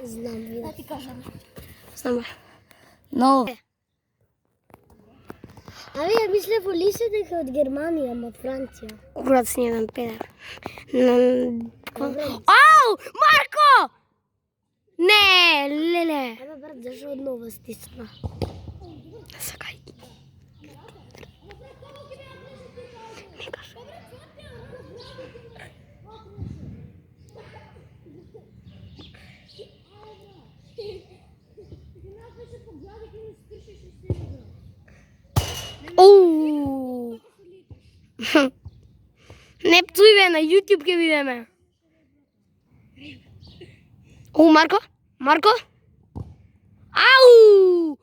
Знам. Да ти кажам. Знам. Но Ја мислев Олисе дека од Германија, ама од Франција. курац ни еден педер. Ау! Марко! Не, леле. Абе брат, зашо однова стисна? Сакај. Не кажа. Оу! Не пцуј бе, на YouTube ќе видиме. Оу, Марко? Марко? Ау!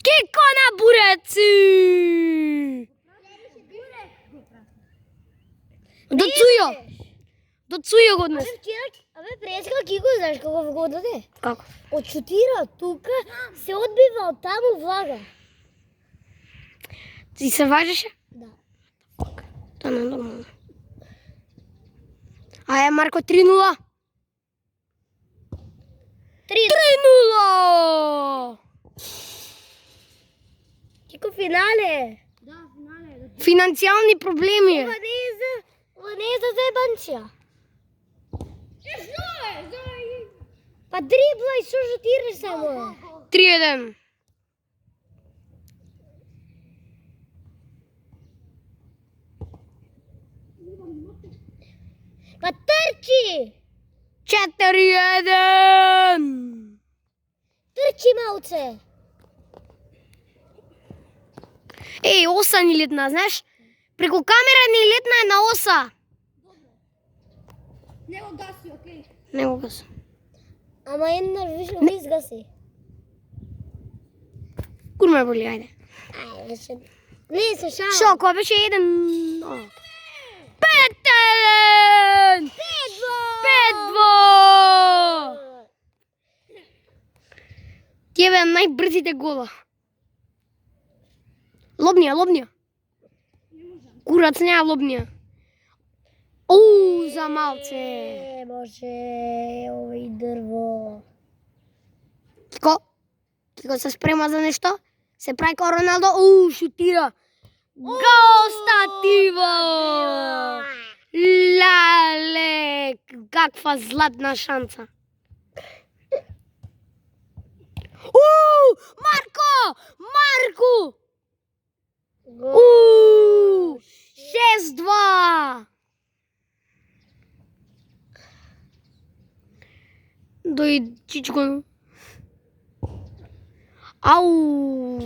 Кико на буреци! До Цујо! До Цујо го однес. Абе, преска Кико, знаеш како го даде? Како? Отшутира тука, се одбива од таму влага. Ти се важеше? Да. Тоа не е нормално. Аје, Марко, 3-0. 3-0! Кико финале. Да, финале. Финансијални проблеми. Ова не е за заебанција. Што е? Па дрибла и со шутираш само. 3-1. Па трчи! 4-1. Трчи малце. Еј, оса ни летна, знаеш? Преку камера ни летна една оса. Не го гаси, окей. Не го гас. Ама една вишно не изгаси. Курме боли, ајде. Ајде, ше... Не се шалам. Шо, кој беше 1? 5-1! 5-2! Тие беа најбрзите гола. Лобнија. Курац неа лобнија. Оу, за малце. Не може, овој дрво. Кико се спрема за нешто? Се прави као Роналдо. Оу, шутира. Гол стативо! Лале, каква златна шанса. Оу, Марко! Оу, 6-2! Дој чичко. Ау!